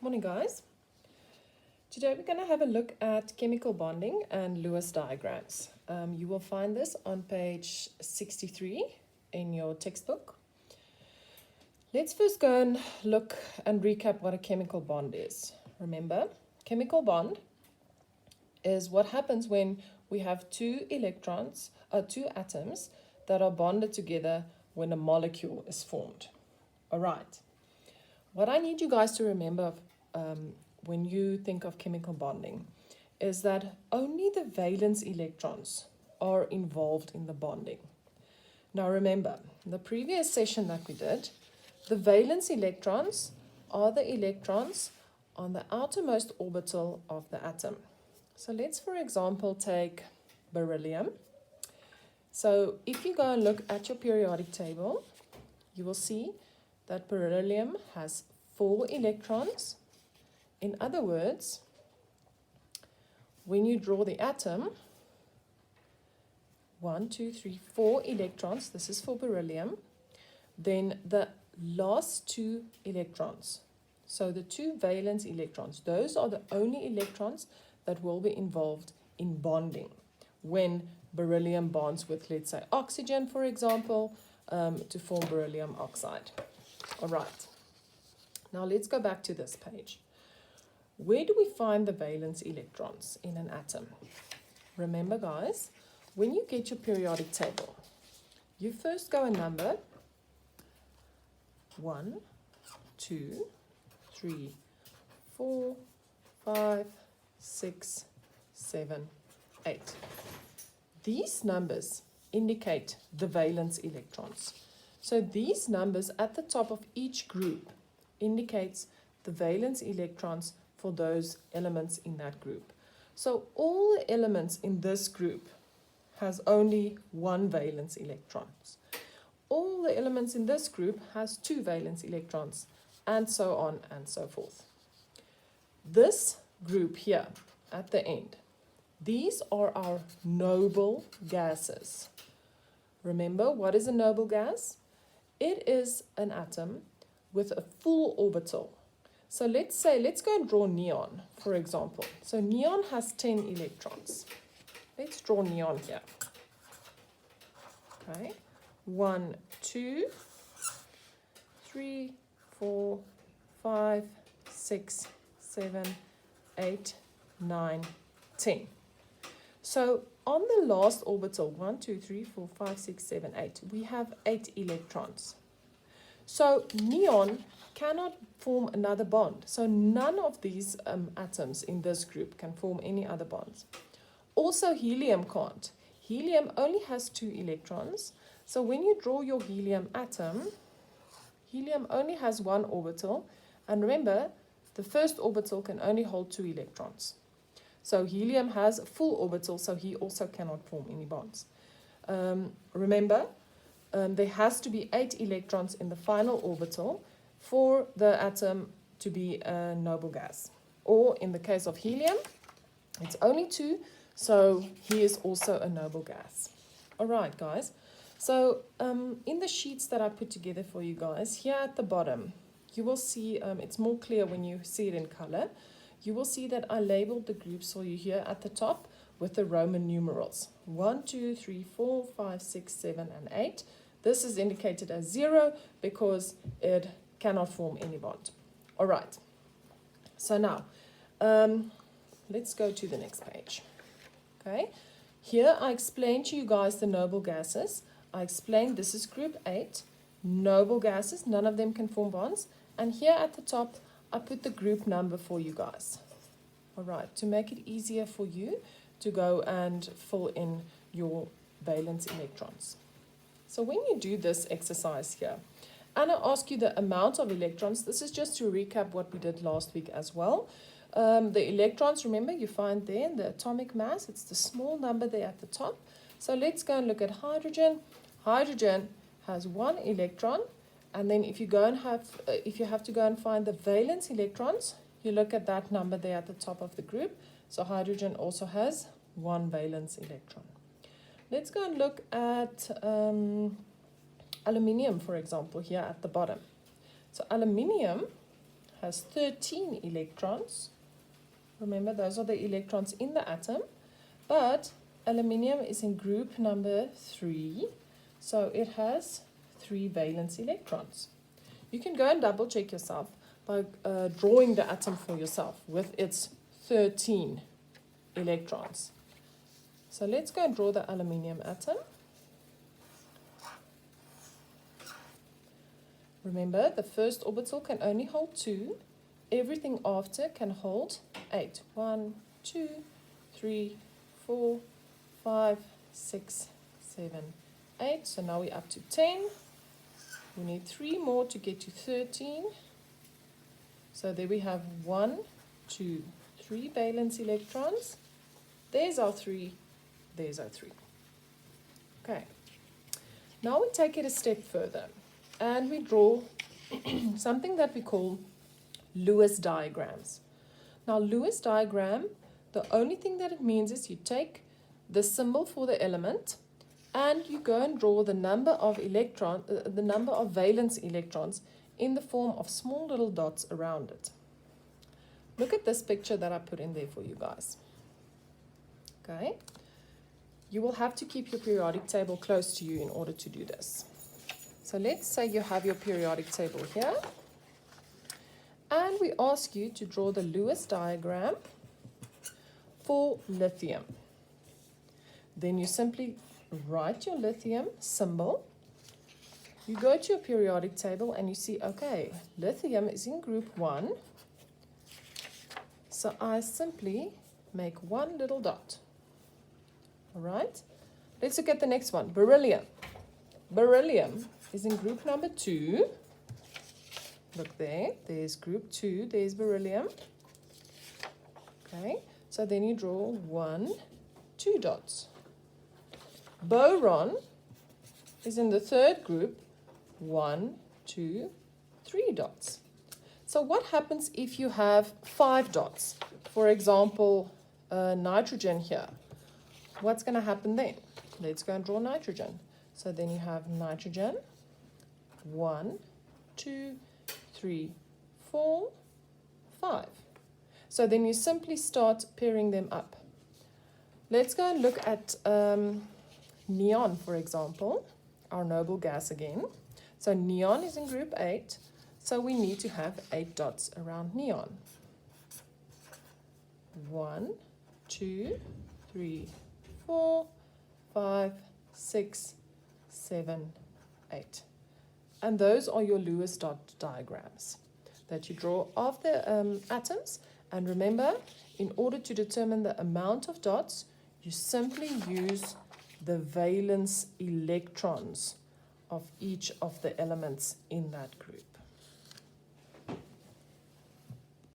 Morning guys. Today we're going to have a look at chemical bonding and Lewis diagrams. You will find this on page 63 in your textbook. Let's first go and look and recap what a chemical bond is. Remember, chemical bond is what happens when we have two atoms that are bonded together when a molecule is formed. All right. What I need you guys to remember when you think of chemical bonding is that only the valence electrons are involved in the bonding. Now remember, in the previous session that we did, the valence electrons are the electrons on the outermost orbital of the atom. So let's, for example, take beryllium. So if you go and look at your periodic table, you will see that beryllium has 4 electrons. In other words, when you draw the atom, 1, 2, 3, 4 electrons, this is for beryllium, then the last 2 electrons, so the 2 valence electrons, those are the only electrons that will be involved in bonding when beryllium bonds with, let's say, oxygen, for example, to form beryllium oxide. All right. Now let's go back to this page. Where do we find the valence electrons in an atom? Remember guys, when you get your periodic table, you first go and number 1, 2, 3, 4, 5, 6, 7, 8. These numbers indicate the valence electrons. So these numbers at the top of each group indicates the valence electrons for those elements in that group. So all the elements in this group has only 1 valence electrons. All the elements in this group has 2 valence electrons, and so on and so forth. This group here at the end, these are our noble gases. Remember, what is a noble gas? It is an atom with a full orbital. So let's go and draw neon, for example. So neon has 10 electrons. Let's draw neon here. Okay, 1, 2, 3, 4, 5, 6, 7, 8, 9, 10. So on the last orbital, 1, 2, 3, 4, 5, 6, 7, 8, we have 8 electrons. So neon cannot form another bond. So none of these atoms in this group can form any other bonds. Also helium can't. Helium only has 2 electrons. So when you draw your helium atom, helium only has 1 orbital. And remember, the first orbital can only hold 2 electrons. So helium has a full orbital, so he also cannot form any bonds. Remember, there has to be 8 electrons in the final orbital for the atom to be a noble gas. Or in the case of helium, it's only 2, so he is also a noble gas. All right, guys. So in the sheets that I put together for you guys, here at the bottom, you will see, it's more clear when you see it in color. You will see that I labeled the groups for you here at the top with the Roman numerals. 1, 2, 3, 4, 5, 6, 7, and 8. This is indicated as 0 because it cannot form any bond. All right. So now, let's go to the next page. Okay. Here I explained to you guys the noble gases. I explained this is group 8. Noble gases, none of them can form bonds. And here at the top, I put the group number for you guys. All right. To make it easier for you to go and fill in your valence electrons. So when you do this exercise here, and I ask you the amount of electrons, this is just to recap what we did last week as well. The electrons, remember, you find there in the atomic mass, it's the small number there at the top. So let's go and look at hydrogen. Hydrogen has 1 electron, and then if you have to go and find the valence electrons, you look at that number there at the top of the group. So hydrogen also has 1 valence electron. Let's go and look at aluminium, for example, here at the bottom. So aluminium has 13 electrons. Remember, those are the electrons in the atom. But aluminium is in group number 3, so it has 3 valence electrons. You can go and double check yourself by drawing the atom for yourself with its 13 electrons. So let's go and draw the aluminium atom. Remember, the first orbital can only hold 2. Everything after can hold 8. 1, 2, 3, 4, 5, 6, 7, 8. So now we're up to 10. We need 3 more to get to 13. So there we have 1, 2, 3 valence electrons. There's our 3. There's our 3. Okay. Now we take it a step further and we draw something that we call Lewis diagrams. Now, Lewis diagram, the only thing that it means is you take the symbol for the element and you go and draw the number of valence electrons in the form of small little dots around it. Look at this picture that I put in there for you guys. Okay. You will have to keep your periodic table close to you in order to do this. So let's say you have your periodic table here. And we ask you to draw the Lewis diagram for lithium. Then you simply write your lithium symbol. You go to your periodic table and you see, okay, lithium is in group 1. So I simply make one little dot. All right, let's look at the next one, beryllium. Beryllium is in group number 2. Look there, there's group 2, there's beryllium. Okay, so then you draw 1, 2 dots. Boron is in the 3rd group, 1, 2, 3 dots. So what happens if you have 5 dots? For example, nitrogen here. What's going to happen then? Let's go and draw nitrogen. So then you have nitrogen, 1, 2, 3, 4, 5. So then you simply start pairing them up. Let's go and look at neon, for example, our noble gas again. So neon is in group 8, so we need to have 8 dots around neon. 1, 2, 3, 4, 5, 6, 7, 8. And those are your Lewis dot diagrams that you draw of the atoms. And remember, in order to determine the amount of dots, you simply use the valence electrons of each of the elements in that group.